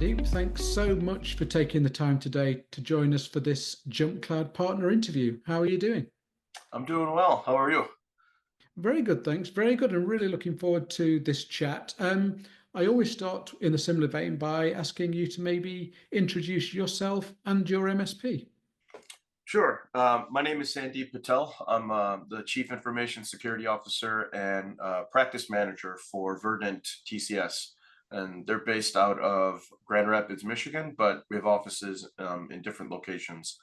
Sandip. Thanks so much for taking the time today to join us for this JumpCloud partner interview. How are you doing? I'm doing well. How are you? Very good, thanks. Very good. I'm really looking forward to this chat. I always start in a similar vein by asking you to maybe introduce yourself and your MSP. Sure. My name is Sandip Patel. I'm the Chief Information Security Officer and Practice Manager for Verdant TCS. And they're based out of Grand Rapids, Michigan, but we have offices in different locations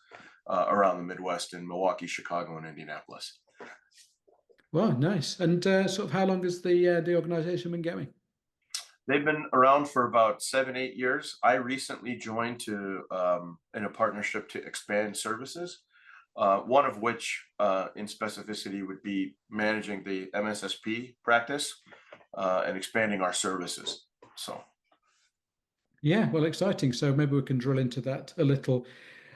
around the Midwest in Milwaukee, Chicago, and Indianapolis. Wow, nice. And sort of how long has the organization been going? They've been around for about 7, 8 years. I recently joined to in a partnership to expand services. One of which, in specificity, would be managing the MSSP practice and expanding our services. So, Yeah, well, exciting. So maybe we can drill into that a little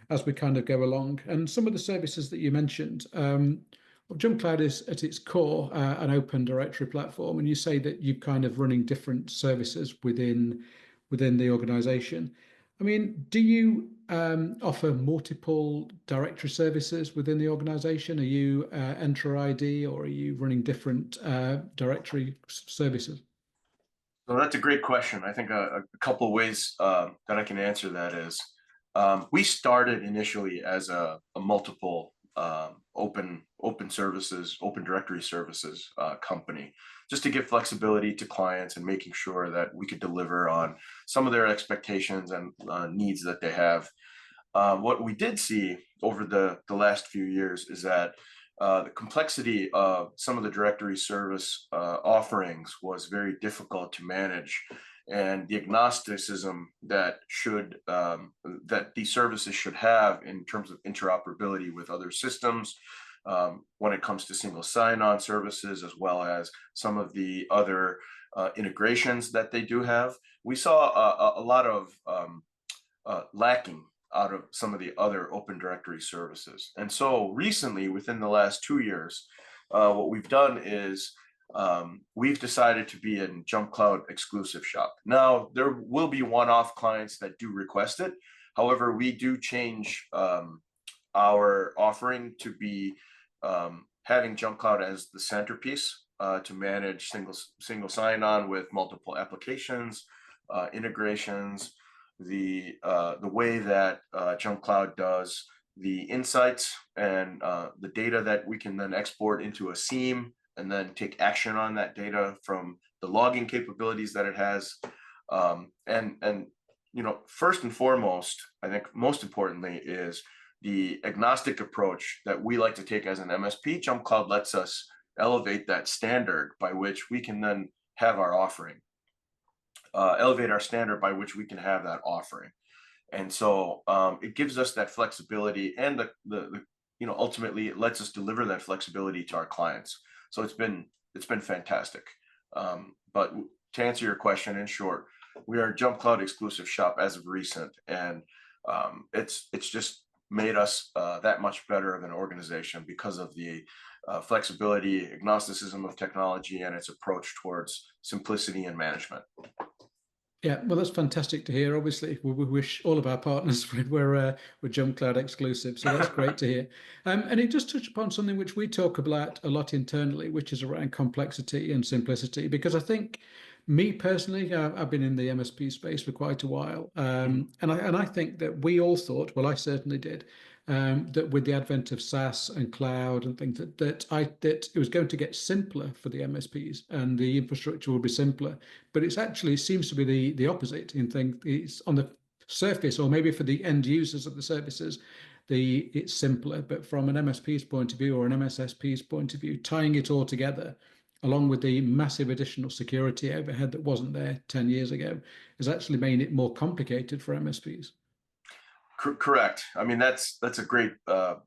as we kind of go along. And some of the services that you mentioned, well, JumpCloud is at its core an open directory platform, and you say that you're kind of running different services within the organization. I mean, do you offer multiple directory services within the organization? Are you Enter ID or are you running different directory services? so that's a great question. I think a couple of ways that I can answer that is we started initially as a multiple open services, open directory services company, just to give flexibility to clients and making sure that we could deliver on some of their expectations and needs that they have. What we did see over the last few years is that the complexity of some of the directory service offerings was very difficult to manage, and the agnosticism that these services should have in terms of interoperability with other systems, when it comes to single sign-on services, as well as some of the other integrations that they do have, we saw a lot of lacking out of some of the other open directory services. And so recently, within the last 2 years, what we've done is we've decided to be in JumpCloud exclusive shop. Now, there will be one-off clients that do request it. However, we do change our offering to be having JumpCloud as the centerpiece to manage single sign-on with multiple applications, integrations, the way that JumpCloud does the insights and the data that we can then export into a SIEM and then take action on that data from the logging capabilities that it has. And first and foremost, I think most importantly is the agnostic approach that we like to take as an MSP. JumpCloud lets us elevate that standard by which we can then have our offering. Elevate our standard by which we can have that offering. And so it gives us that flexibility, and ultimately it lets us deliver that flexibility to our clients. So it's been fantastic. But to answer your question in short, we are JumpCloud exclusive shop as of recent, and it's just made us that much better of an organization because of the flexibility, agnosticism of technology, and its approach towards simplicity and management. Yeah, well, that's fantastic to hear. Obviously, we wish all of our partners were JumpCloud exclusive, so that's great to hear. And it does touch upon something which we talk about a lot internally, which is around complexity and simplicity. Because I think, me personally, I've been in the MSP space for quite a while, and I think that we all thought, well, I certainly did, that with the advent of SaaS and cloud and things that it was going to get simpler for the MSPs and the infrastructure will be simpler. But it seems to be the opposite in things. It's on the surface, or maybe for the end users of the services, it's simpler. But from an MSP's point of view or an MSSP's point of view, tying it all together, along with the massive additional security overhead that wasn't there 10 years ago, has actually made it more complicated for MSPs. Correct. I mean, that's a great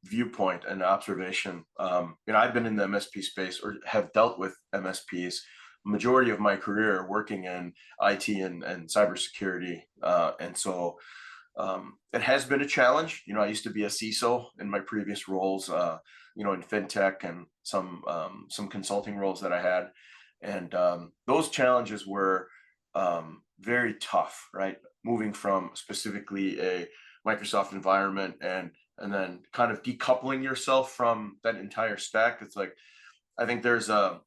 viewpoint and observation. I've been in the MSP space, or have dealt with MSPs majority of my career, working in IT and cybersecurity, and so it has been a challenge. I used to be a CISO in my previous roles, in fintech and some consulting roles that I had, and those challenges were very tough, right? moving from specifically a Microsoft environment and then kind of decoupling yourself from that entire stack. It's like, I think there's a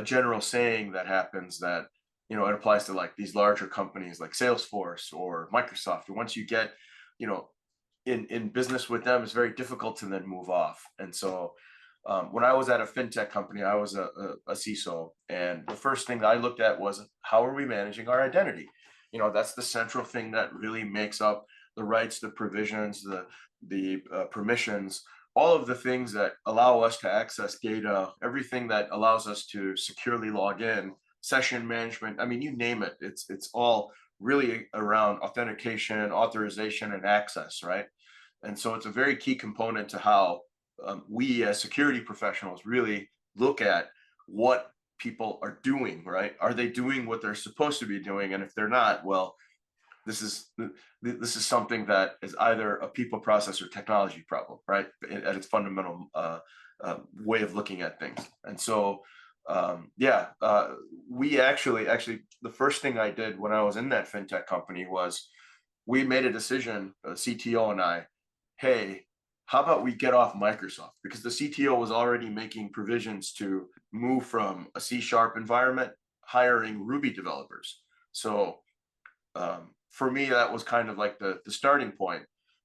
general saying that happens that, you know, it applies to like these larger companies like Salesforce or Microsoft. And once you get, you know, in business with them, it's very difficult to then move off. And so when I was at a fintech company, I was a CISO, and the first thing that I looked at was, how are we managing our identity? You know, that's the central thing that really makes up the rights, the provisions, the permissions, all of the things that allow us to access data, everything that allows us to securely log in, session management. I mean, you name it. It's all really around authentication, authorization, and access, right? And so it's a very key component to how we as security professionals really look at what people are doing, right? Are they doing what they're supposed to be doing? And if they're not, well, this is something that is either a people, process, or technology problem, right? At its fundamental way of looking at things. And so, we actually, the first thing I did when I was in that fintech company was we made a decision, CTO and I, hey, how about we get off Microsoft? Because the CTO was already making provisions to move from a C# environment, hiring Ruby developers. So for me, that was kind of like the starting point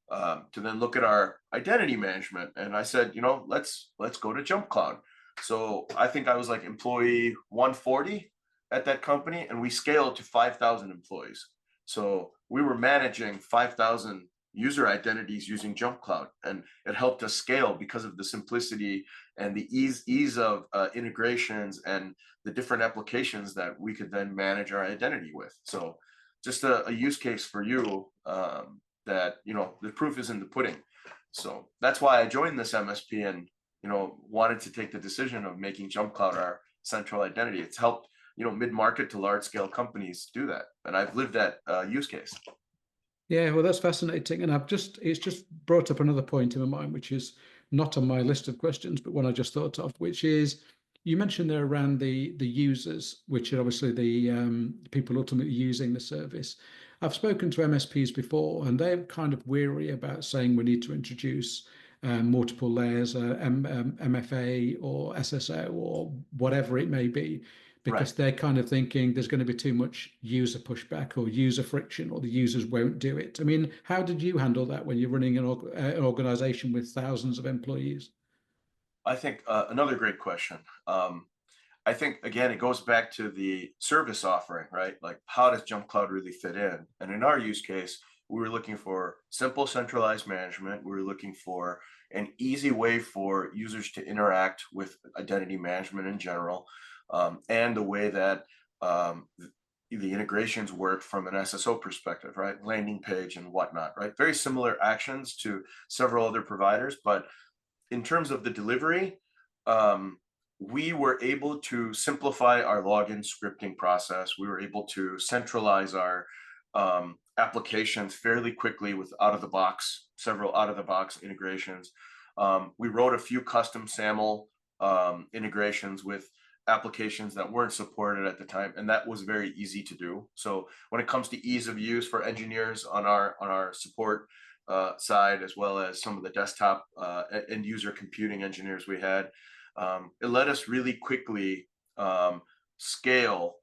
to then look at our identity management. And I said, you know, let's go to JumpCloud. So I think I was like employee 140 at that company, and we scaled to 5,000 employees. So we were managing 5,000 user identities using JumpCloud, and it helped us scale because of the simplicity and the ease of integrations and the different applications that we could then manage our identity with. So just a use case for you that, you know, the proof is in the pudding. So that's why I joined this MSP and, you know, wanted to take the decision of making JumpCloud our central identity. It's helped, you know, mid-market to large scale companies do that. And I've lived that use case. Yeah, well, that's fascinating. And it's just brought up another point in my mind, which is not on my list of questions, but one I just thought of, which is you mentioned there around the users, which are obviously the people ultimately using the service. I've spoken to MSPs before, and they're kind of weary about saying we need to introduce multiple layers, MFA or SSO or whatever it may be, because Right. they're kind of thinking there's going to be too much user pushback or user friction, or the users won't do it. I mean, how did you handle that when you're running an organization with thousands of employees? I think another great question. I think, again, it goes back to the service offering, right? Like, how does JumpCloud really fit in? And in our use case, we were looking for simple centralized management. We were looking for an easy way for users to interact with identity management in general, and the way that the integrations work from an SSO perspective, right? Landing page and whatnot, right? Very similar actions to several other providers, but in terms of the delivery, we were able to simplify our login scripting process. We were able to centralize our applications fairly quickly with several out of the box integrations. We wrote a few custom SAML integrations with applications that weren't supported at the time, and that was very easy to do. So when it comes to ease of use for engineers on our support side, as well as some of the desktop end user computing engineers we had, it let us really quickly scale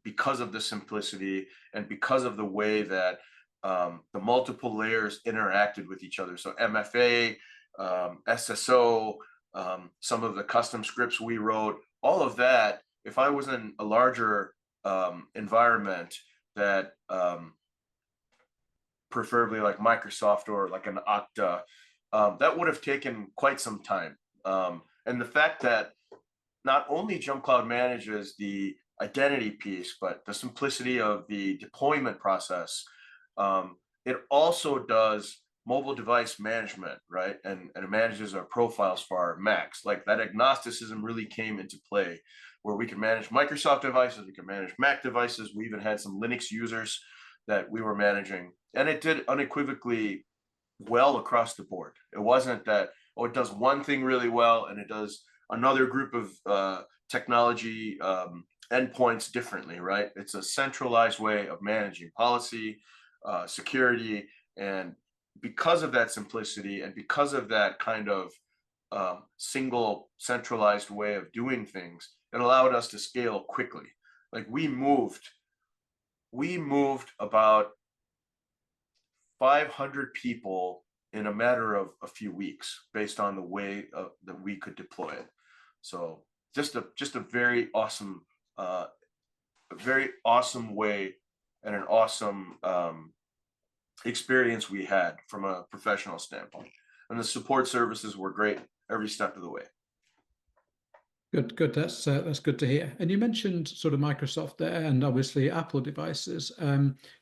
because of the simplicity and because of the way that the multiple layers interacted with each other. So MFA, SSO, some of the custom scripts we wrote, all of that. If I was in a larger environment that preferably like Microsoft or like an Okta, that would have taken quite some time. And the fact that not only JumpCloud manages the identity piece, but the simplicity of the deployment process, it also does mobile device management, right? And it manages our profiles for our Macs. Like, that agnosticism really came into play, where we can manage Microsoft devices, we can manage Mac devices. We even had some Linux users that we were managing, and it did unequivocally well across the board. It wasn't that, oh, it does one thing really well and it does another group of technology endpoints differently, right? It's a centralized way of managing policy, security, and because of that simplicity and because of that kind of single centralized way of doing things, it allowed us to scale quickly. Like we moved about 500 people in a matter of a few weeks based on the way that we could deploy it. So just a very awesome way and an awesome experience we had from a professional standpoint. And the support services were great every step of the way. Good, good. That's good to hear. And you mentioned sort of Microsoft there, and obviously Apple devices.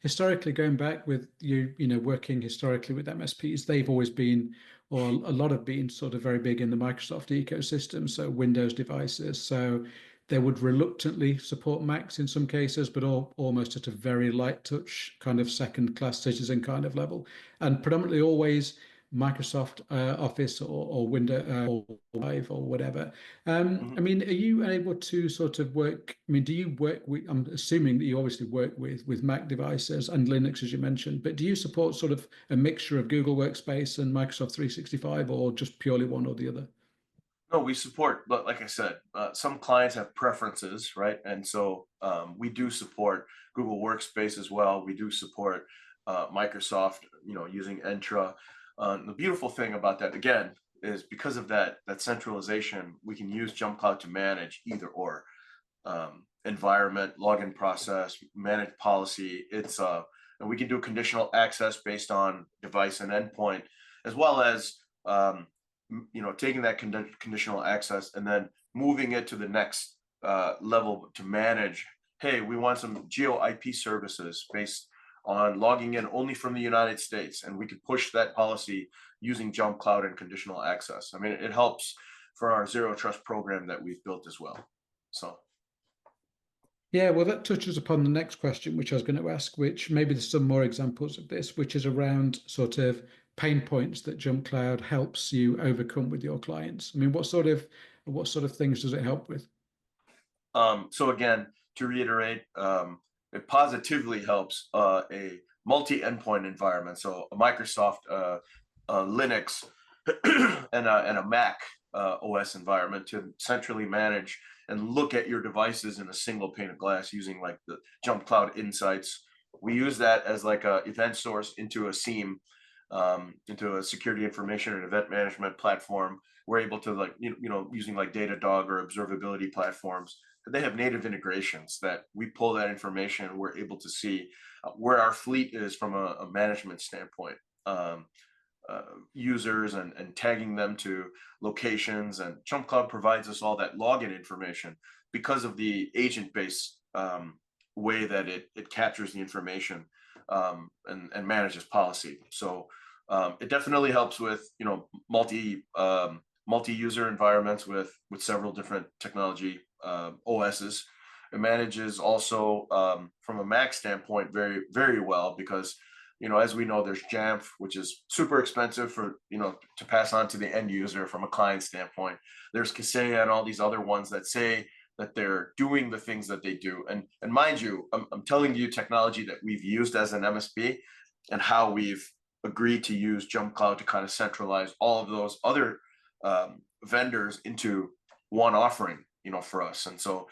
Historically, going back with you know, working historically with MSPs, they've always been, or a lot have been, sort of very big in the Microsoft ecosystem. So Windows devices. So they would reluctantly support Macs in some cases, but almost at a very light touch, kind of second-class citizen kind of level, and predominantly always Microsoft Office or Windows or Live or whatever. I mean, are you able to sort of work? I mean, do you work with? I'm assuming that you obviously work with Mac devices and Linux, as you mentioned, but do you support sort of a mixture of Google Workspace and Microsoft 365, or just purely one or the other? No, we support, but like I said, some clients have preferences, right? And so we do support Google Workspace as well. We do support Microsoft, you know, using Entra. The beautiful thing about that, again, is because of that centralization, we can use JumpCloud to manage either or environment, login process, manage policy. And we can do conditional access based on device and endpoint, as well as you know, taking that conditional access and then moving it to the next level to manage. Hey, we want some geo IP services based on logging in only from the United States, and we could push that policy using JumpCloud and conditional access. I mean, it helps for our zero trust program that we've built as well. So. Yeah, well, that touches upon the next question, which I was going to ask, which maybe there's some more examples of this, which is around sort of pain points that JumpCloud helps you overcome with your clients. I mean, what sort of things does it help with? So again, to reiterate, it positively helps a multi-endpoint environment. So a Microsoft Linux and a Mac OS environment to centrally manage and look at your devices in a single pane of glass using like the JumpCloud Insights. We use that as like a event source into a SIEM, into a security information and event management platform. We're able to, like, you know, using like Datadog or observability platforms, they have native integrations that we pull that information and we're able to see where our fleet is from a management standpoint. Users and tagging them to locations, and JumpCloud provides us all that login information because of the agent-based way that it captures the information and manages policy. So it definitely helps with, you know, multi-user environments with several different technology OSs. It manages also from a Mac standpoint very, very well because, you know, as we know, there's Jamf, which is super expensive for, you know, to pass on to the end user from a client standpoint. There's Kaseya and all these other ones that say that they're doing the things that they do. And mind you, I'm telling you technology that we've used as an MSP and how we've agreed to use JumpCloud to kind of centralize all of those other vendors into one offering, you know, for us. And so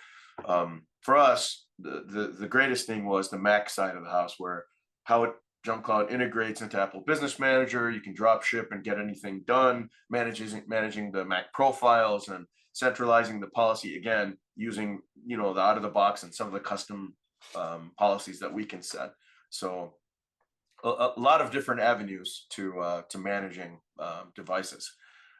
for us, the greatest thing was the Mac side of the house, where how JumpCloud integrates into Apple Business Manager. You can drop ship and get anything done, managing the Mac profiles and centralizing the policy, again, using, you know, the out of the box and some of the custom policies that we can set. So a lot of different avenues to managing devices.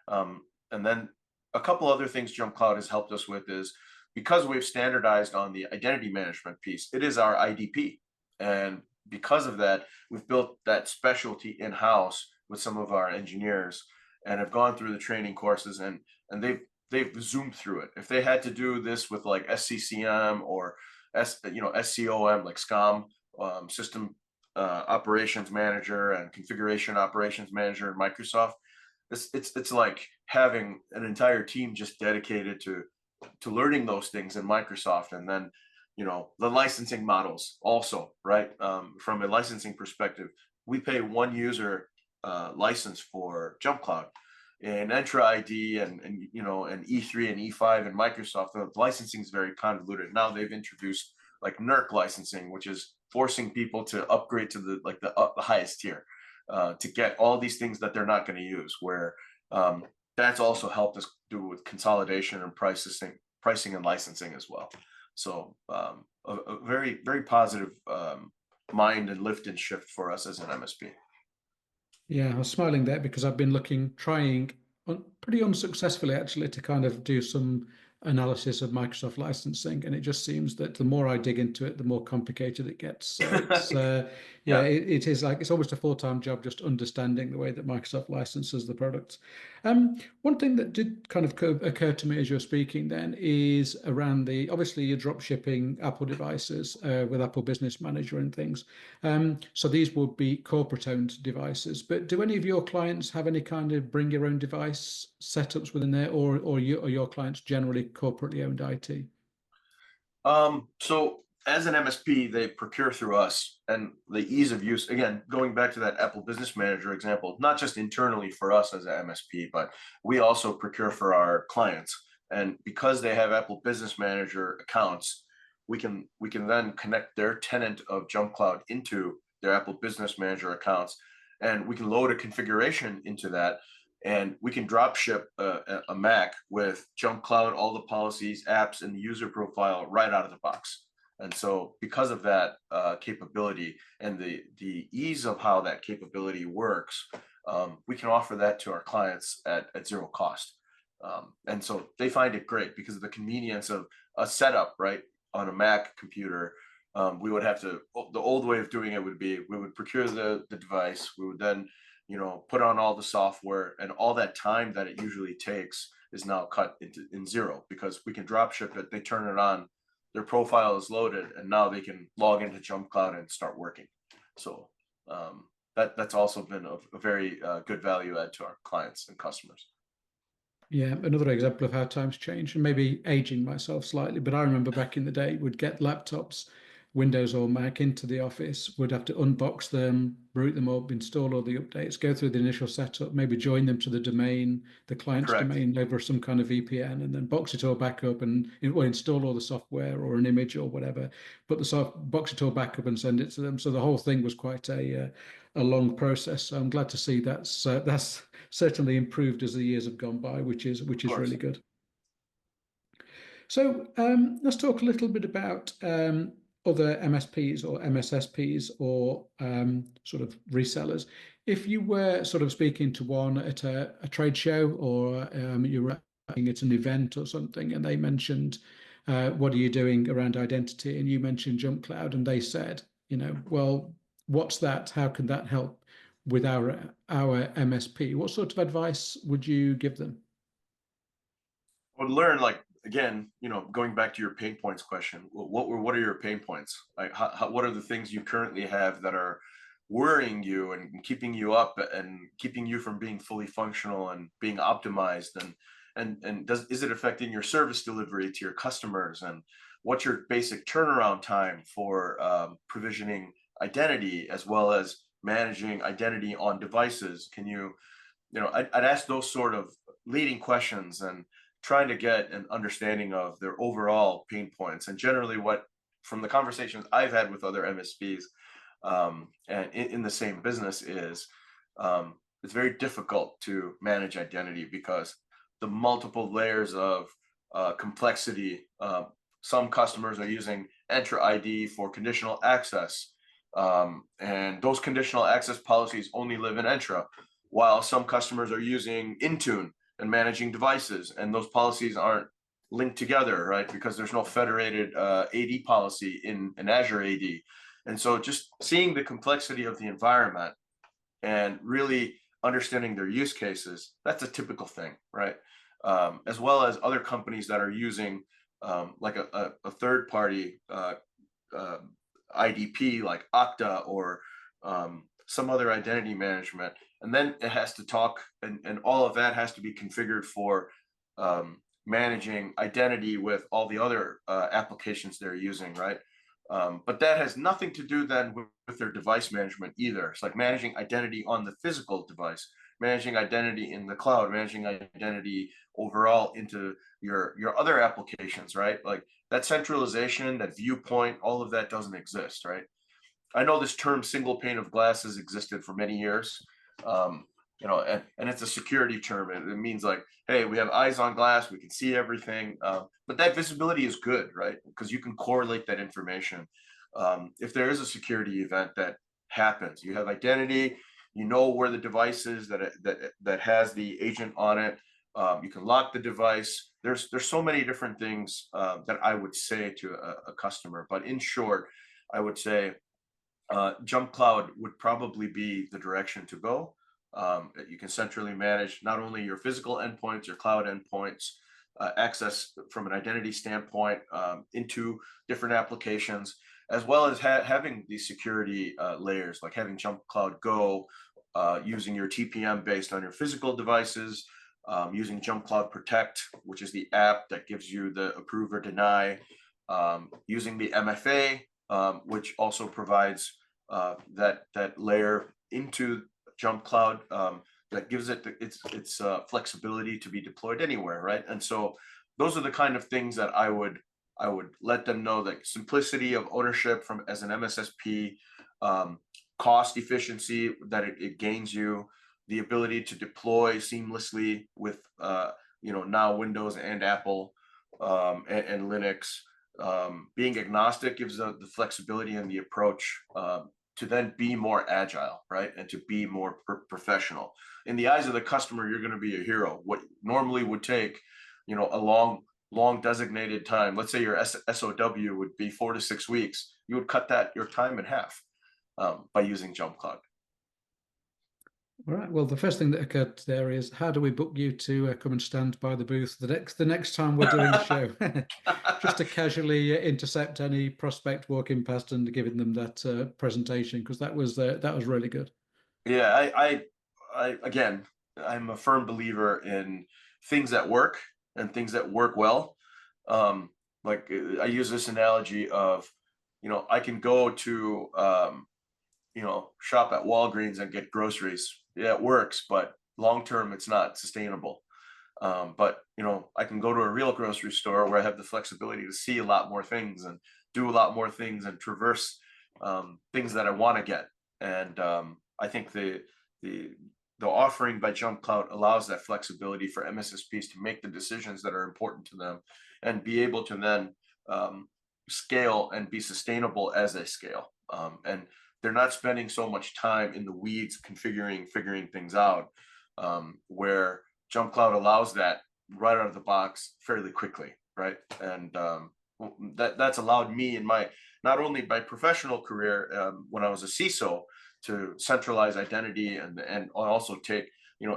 And then a couple other things JumpCloud has helped us with is, because we've standardized on the identity management piece, it is our IDP. And because of that, we've built that specialty in-house with some of our engineers and have gone through the training courses, and they've zoomed through it. If they had to do this with like SCCM or SCOM, like SCOM, system operations manager and configuration operations manager in Microsoft, it's like having an entire team just dedicated to to learning those things in Microsoft. And then, the licensing models also, right? From a licensing perspective, we pay one user license for JumpCloud. And Entra ID and E3 and E5 and Microsoft, the licensing is very convoluted. Now they've introduced like NERC licensing, which is forcing people to upgrade to the highest tier to get all these things that they're not going to use. Where that's also helped us do with consolidation and pricing and licensing as well. So a very, very positive mind and lift and shift for us as an MSP. Yeah, I was smiling there because I've been trying pretty unsuccessfully actually to kind of do some analysis of Microsoft licensing, and it just seems that the more I dig into it, the more complicated it gets. So it's yeah, Yeah. it is like it's almost a full-time job just understanding the way that Microsoft licenses the products. One thing that did kind of occur to me as you're speaking then is around obviously you're drop shipping Apple devices with Apple Business Manager and things. So these would be corporate-owned devices. But do any of your clients have any kind of bring your own device setups within there, or are your clients generally corporately owned IT? So as an MSP, they procure through us, and the ease of use, again, going back to that Apple Business Manager example, not just internally for us as an MSP, but we also procure for our clients. And because they have Apple Business Manager accounts, we can then connect their tenant of JumpCloud into their Apple Business Manager accounts, and we can load a configuration into that, and we can drop ship a Mac with JumpCloud, all the policies, apps, and the user profile right out of the box. And so because of that capability and the ease of how that capability works, we can offer that to our clients at zero cost. And so they find it great because of the convenience of a setup, right, on a Mac computer. We would have to, the old way of doing it would be, we would procure the device, we would then put on all the software, and all that time that it usually takes is now cut in zero because we can drop ship it. They turn it on, their profile is loaded, and now they can log into JumpCloud and start working. So that's also been a very good value add to our clients and customers. Yeah, another example of how times change, and maybe aging myself slightly, but I remember back in the day, we'd get laptops, Windows or Mac, into the office, would have to unbox them, boot them up, install all the updates, go through the initial setup, maybe join them to the domain, the client's Correct. domain over some kind of VPN, and then box it all back up and install all the software or an image or whatever, box it all back up and send it to them. So the whole thing was quite a long process. So I'm glad to see that's certainly improved as the years have gone by, which is Of course. really good. So let's talk a little bit about other MSPs or MSSPs or sort of resellers. If you were sort of speaking to one at a trade show, or you were at an event or something, and they mentioned, what are you doing around identity? And you mentioned JumpCloud, and they said, well, what's that? How can that help with our MSP? What sort of advice would you give them? I would learn, like, again, going back to your pain points question, what are your pain points? Like, what are the things you currently have that are worrying you and keeping you up and keeping you from being fully functional and being optimized, and is it affecting your service delivery to your customers, and what's your basic turnaround time for provisioning identity as well as managing identity on devices? Can I'd ask those sort of leading questions and trying to get an understanding of their overall pain points. And generally, from the conversations I've had with other MSPs and in the same business is, it's very difficult to manage identity because the multiple layers of complexity. Some customers are using Entra ID for conditional access, and those conditional access policies only live in Entra, while some customers are using Intune and managing devices, and those policies aren't linked together, right? Because there's no federated AD policy in Azure AD. And so just seeing the complexity of the environment and really understanding their use cases, that's a typical thing, right? As well as other companies that are using like a third party IDP like Okta or some other identity management. And then it has to talk, and all of that has to be configured for managing identity with all the other applications they're using, right? But that has nothing to do then with their device management either. It's like managing identity on the physical device, managing identity in the cloud, managing identity overall into your other applications, right? Like that centralization, that viewpoint, all of that doesn't exist, right? I know this term single pane of glass has existed for many years. Um, and it's a security term. It means like, hey, we have eyes on glass, we can see everything. But that visibility is good, right? Because you can correlate that information. If there is a security event that happens, you have identity, you know where the device is that has the agent on it. You can lock the device. There's so many different things that I would say to a customer. But in short, I would say JumpCloud would probably be the direction to go. You can centrally manage not only your physical endpoints, your cloud endpoints, access from an identity standpoint into different applications, as well as having these security layers, like having JumpCloud Go, using your TPM based on your physical devices, using JumpCloud Protect, which is the app that gives you the approve or deny, using the MFA, which also provides that layer into JumpCloud that gives it its flexibility to be deployed anywhere, right? And so those are the kind of things that I would let them know, that simplicity of ownership from as an MSSP, cost efficiency that it gains you, the ability to deploy seamlessly with now Windows and Apple and Linux. Being agnostic gives the flexibility and the approach to then be more agile, right? And to be more professional. In the eyes of the customer, you're going to be a hero. What normally would take, a long designated time, let's say your SOW would be 4 to 6 weeks, you would cut your time in half by using JumpCloud. All right. Well, the first thing that occurred there is, how do we book you to come and stand by the booth the next time we're doing the show, just to casually intercept any prospect walking past and giving them that presentation, because that was really good. Yeah, I again, I'm a firm believer in things that work and things that work well. Like I use this analogy of, I can go to shop at Walgreens and get groceries. Yeah, it works, but long term, it's not sustainable. But I can go to a real grocery store where I have the flexibility to see a lot more things and do a lot more things and traverse things that I want to get. And I think the offering by JumpCloud allows that flexibility for MSSPs to make the decisions that are important to them and be able to then scale and be sustainable as they scale. And they're not spending so much time in the weeds figuring things out, where JumpCloud allows that right out of the box fairly quickly, right? And that's allowed me in my, not only my professional career when I was a CISO, to centralize identity and also take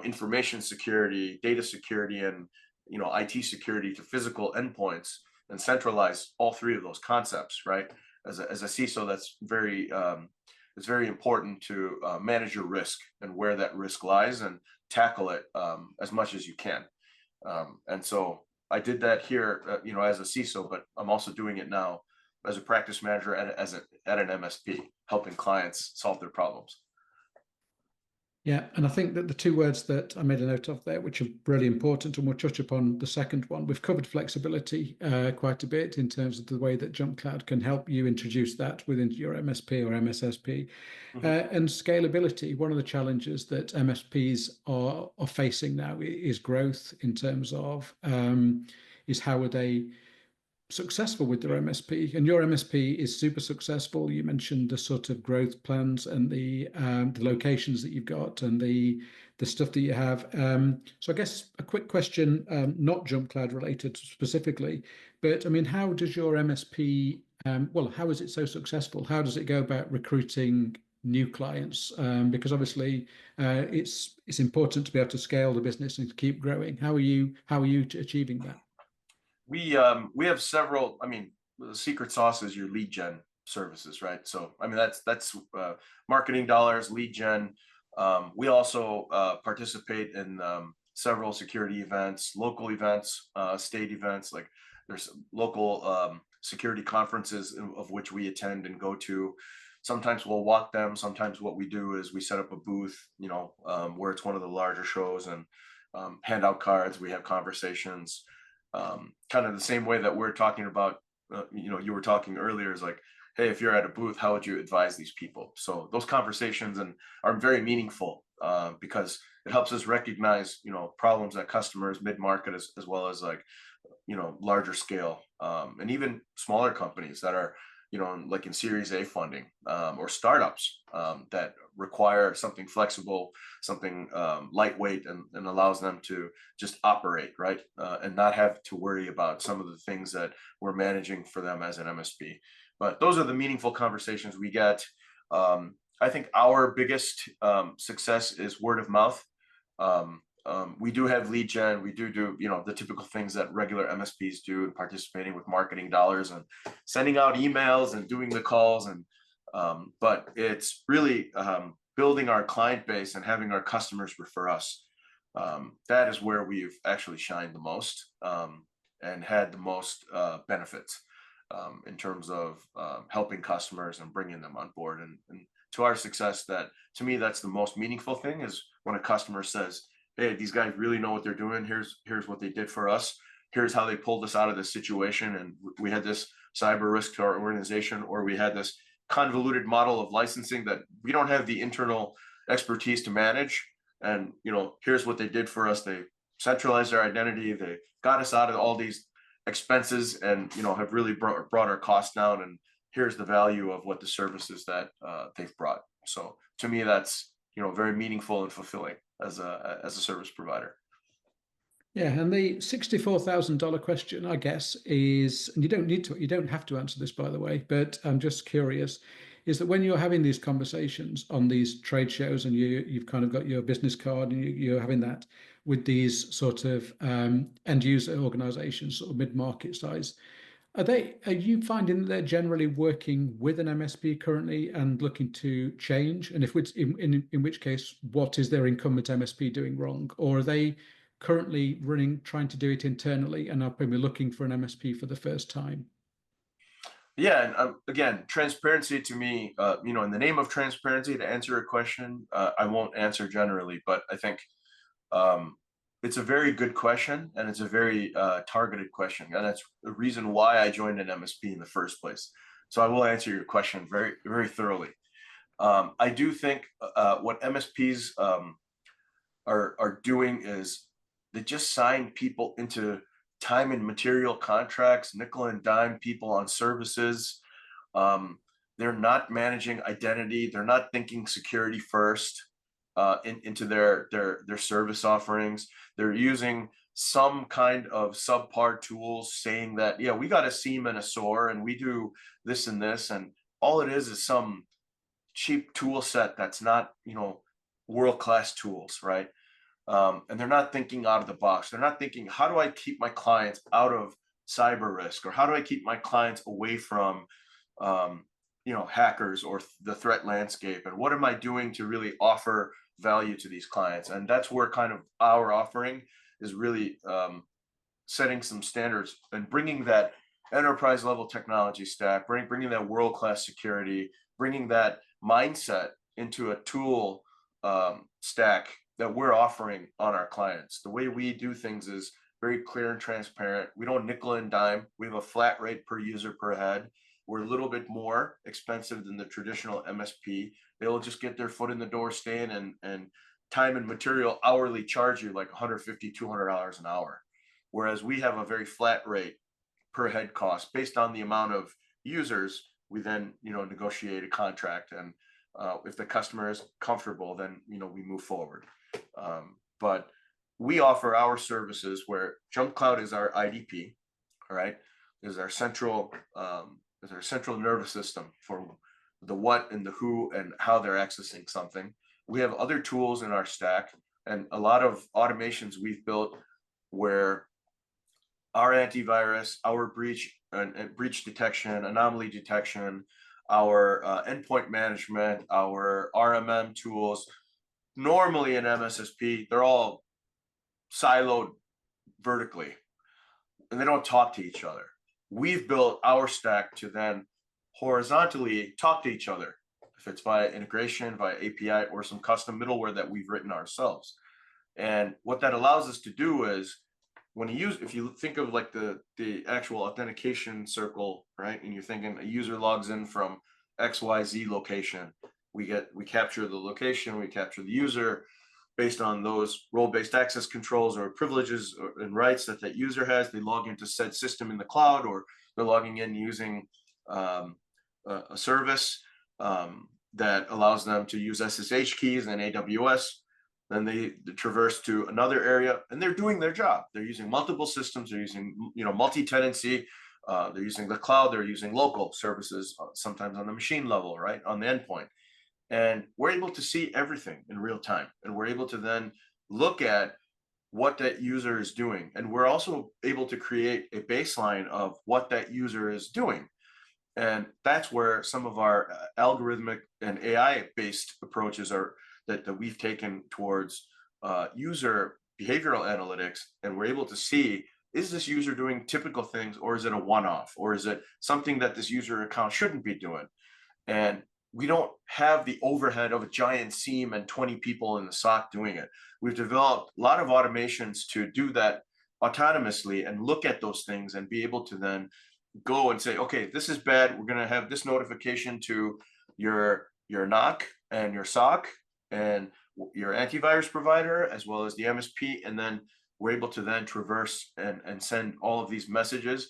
information security, data security, and IT security to physical endpoints and centralize all three of those concepts, right? As a CISO, that's it's very important to manage your risk and where that risk lies and tackle it as much as you can. And so I did that here, as a CISO, but I'm also doing it now as a practice manager at an MSP, helping clients solve their problems. Yeah, and I think that the two words that I made a note of there, which are really important, and we'll touch upon the second one. We've covered flexibility quite a bit in terms of the way that JumpCloud can help you introduce that within your MSP or MSSP. And scalability. One of the challenges that MSPs are facing now is growth in terms of is how are they successful with their MSP, and your MSP is super successful. You mentioned the sort of growth plans and the locations that you've got and the stuff that you have. So I guess a quick question, not JumpCloud related specifically, but I mean, how does your MSP? How is it so successful? How does it go about recruiting new clients? Because obviously, it's important to be able to scale the business and to keep growing. How are you achieving that? We have several. I mean, the secret sauce is your lead gen services, right? So I mean, that's marketing dollars, lead gen. We also participate in several security events, local events, state events. Like there's local security conferences of which we attend and go to. Sometimes we'll walk them. Sometimes what we do is we set up a booth, where it's one of the larger shows, and hand out cards. We have conversations, kind of the same way that we're talking about. You were talking earlier, is like, hey, if you're at a booth, how would you advise these people? So those conversations are very meaningful, because it helps us recognize, problems that customers mid-market, as well as like, larger scale, and even smaller companies that are, like in Series A funding, or startups, that require something flexible, something lightweight, and allows them to just operate, right? And not have to worry about some of the things that we're managing for them as an MSP. But those are the meaningful conversations we get. I think our biggest success is word of mouth. We do have lead gen. We do the typical things that regular MSPs do, and participating with marketing dollars and sending out emails and doing the calls. And but it's really building our client base and having our customers refer us. That is where we've actually shined the most, and had the most benefits, in terms of helping customers and bringing them on board. And to our success, that to me, that's the most meaningful thing, is when a customer says, hey, these guys really know what they're doing. Here's what they did for us. Here's how they pulled us out of this situation. And we had this cyber risk to our organization, or we had this convoluted model of licensing that we don't have the internal expertise to manage. And, here's what they did for us. They centralized our identity. They got us out of all these expenses, and, have really brought our costs down. And here's the value of what the services that they've brought. So to me, that's, very meaningful and fulfilling as a service provider. Yeah, and the $64,000 question, I guess, is, and you don't have to answer this, by the way, but I'm just curious, is that when you're having these conversations on these trade shows, and you've kind of got your business card, and you're having that with these sort of end user organizations, sort of mid-market size, are you finding that they're generally working with an MSP currently and looking to change? And if it's in which case, what is their incumbent MSP doing wrong? Or are they currently trying to do it internally and are probably looking for an MSP for the first time? Yeah, and again, transparency to me, in the name of transparency, to answer your question, I won't answer generally, but I think it's a very good question, and it's a very targeted question, and that's the reason why I joined an MSP in the first place. So I will answer your question very, very thoroughly. I do think what MSPs are doing is they just sign people into time and material contracts, nickel and dime people on services. They're not managing identity. They're not thinking security first into their service offerings. They're using some kind of subpar tools, saying that, yeah, we got a SIEM and a SOAR, and we do this and this, and all it is some cheap tool set that's not, world-class tools, right? And they're not thinking out of the box. They're not thinking, how do I keep my clients out of cyber risk, or how do I keep my clients away from hackers or the threat landscape, and what am I doing to really offer value to these clients? And that's where kind of our offering is really setting some standards and bringing that enterprise level technology stack, bringing that world-class security, bringing that mindset into a tool stack that we're offering on our clients. The way we do things is very clear and transparent. We don't nickel and dime. We have a flat rate per user per head. We're a little bit more expensive than the traditional MSP. They'll just get their foot in the door, stay in, and time and material hourly charge you like $150, $200 an hour. Whereas we have a very flat rate per head cost based on the amount of users. We then, negotiate a contract, and if the customer is comfortable, then, we move forward. But we offer our services where JumpCloud is our IDP, all right, is our central nervous system for the what and the who and how they're accessing something. We have other tools in our stack and a lot of automations we've built where our antivirus, our breach detection, anomaly detection, our endpoint management, our RMM tools. Normally in MSSP, they're all siloed vertically, and they don't talk to each other. We've built our stack to then horizontally talk to each other, if it's via integration, via API, or some custom middleware that we've written ourselves. And what that allows us to do is, when you use, if you think of like the actual authentication circle, right, and you're thinking a user logs in from XYZ location, we capture the location, we capture the user based on those role-based access controls or privileges and rights that that user has. They log into said system in the cloud, or they're logging in using a service that allows them to use SSH keys and AWS. Then they traverse to another area, and they're doing their job. They're using multiple systems. They're using, multi-tenancy. They're using the cloud. They're using local services, sometimes on the machine level, right, on the endpoint. And we're able to see everything in real time, and we're able to then look at what that user is doing. And we're also able to create a baseline of what that user is doing. And that's where some of our algorithmic and AI-based approaches are that we've taken towards user behavioral analytics. And we're able to see, is this user doing typical things, or is it a one-off, or is it something that this user account shouldn't be doing? And we don't have the overhead of a giant SIEM and 20 people in the SOC doing it. We've developed a lot of automations to do that autonomously and look at those things and be able to then go and say, okay, this is bad. We're going to have this notification to your NOC and your SOC and your antivirus provider, as well as the MSP. And then we're able to then traverse and send all of these messages.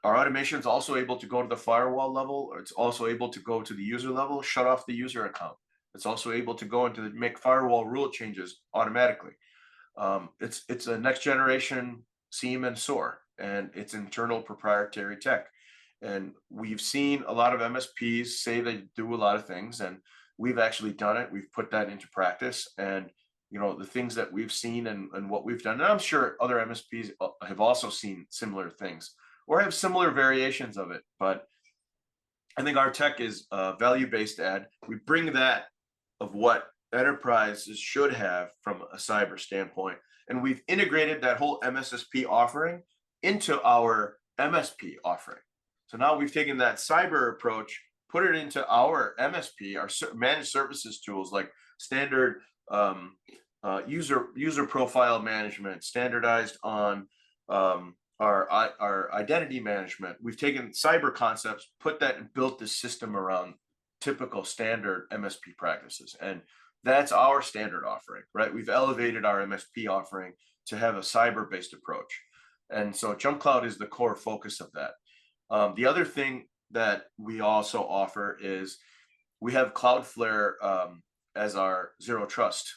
Our automation is also able to go to the firewall level, or it's also able to go to the user level, shut off the user account. It's also able to go into make firewall rule changes automatically. It's a next generation SIEM and SOAR, and it's internal proprietary tech. And we've seen a lot of MSPs say they do a lot of things, and we've actually done it. We've put that into practice, and the things that we've seen and what we've done. And I'm sure other MSPs have also seen similar things or have similar variations of it. But I think our tech is value-based add. We bring that of what enterprises should have from a cyber standpoint, and we've integrated that whole MSSP offering into our MSP offering. So now we've taken that cyber approach, put it into our MSP, our managed services tools, like standard user profile management, standardized on our identity management. We've taken cyber concepts, put that and built this system around typical standard MSP practices. And that's our standard offering, right? We've elevated our MSP offering to have a cyber-based approach. And so JumpCloud is the core focus of that. The other thing that we also offer is we have Cloudflare as our zero trust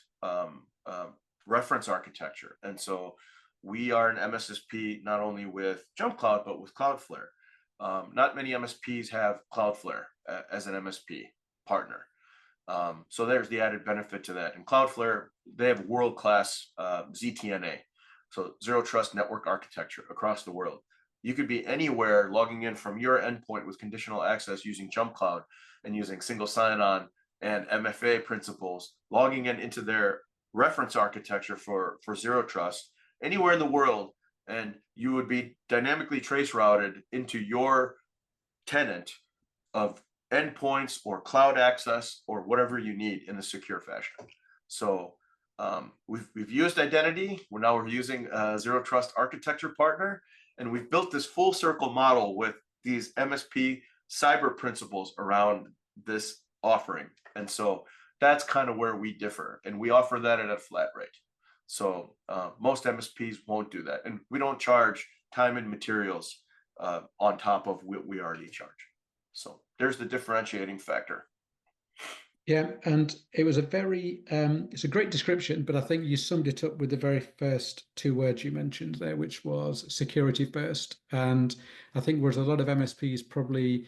reference architecture. And so we are an MSSP not only with JumpCloud, but with Cloudflare. Not many MSPs have Cloudflare as an MSP partner. So there's the added benefit to that. And Cloudflare, they have world-class ZTNA, so zero trust network architecture across the world. You could be anywhere logging in from your endpoint with conditional access using JumpCloud and using single sign-on and MFA principles, logging into their reference architecture for zero trust anywhere in the world, and you would be dynamically trace routed into your tenant of endpoints or cloud access or whatever you need in a secure fashion. So we've used identity. We're using a zero trust architecture partner, and we've built this full circle model with these MSP cyber principles around this offering. And so that's kind of where we differ, and we offer that at a flat rate. So most MSPs won't do that, and we don't charge time and materials on top of what we already charge. So there's the differentiating factor. Yeah, and it was it's a great description, but I think you summed it up with the very first two words you mentioned there, which was security first. And I think whereas a lot of MSPs probably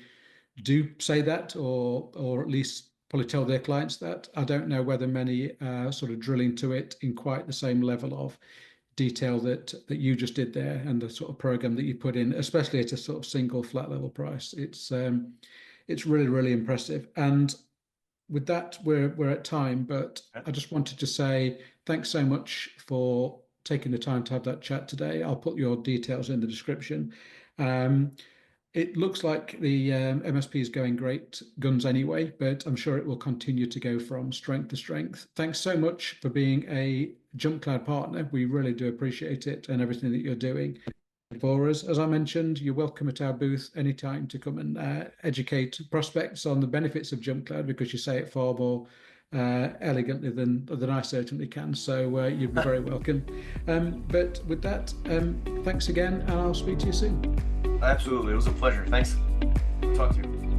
do say that, or at least probably tell their clients that, I don't know whether many sort of drill into it in quite the same level of detail that you just did there, and the sort of program that you put in, especially at a sort of single flat level price. It's really, really impressive. And with that, we're at time, but I just wanted to say thanks so much for taking the time to have that chat today. I'll put your details in the description. It looks like the MSP is going great guns anyway, but I'm sure it will continue to go from strength to strength. Thanks so much for being a JumpCloud partner. We really do appreciate it and everything that you're doing for us. As I mentioned, you're welcome at our booth anytime to come and educate prospects on the benefits of JumpCloud, because you say it far more elegantly than I certainly can. So you'd be very welcome. But with that, thanks again, and I'll speak to you soon. Absolutely. It was a pleasure. Thanks. Talk to you.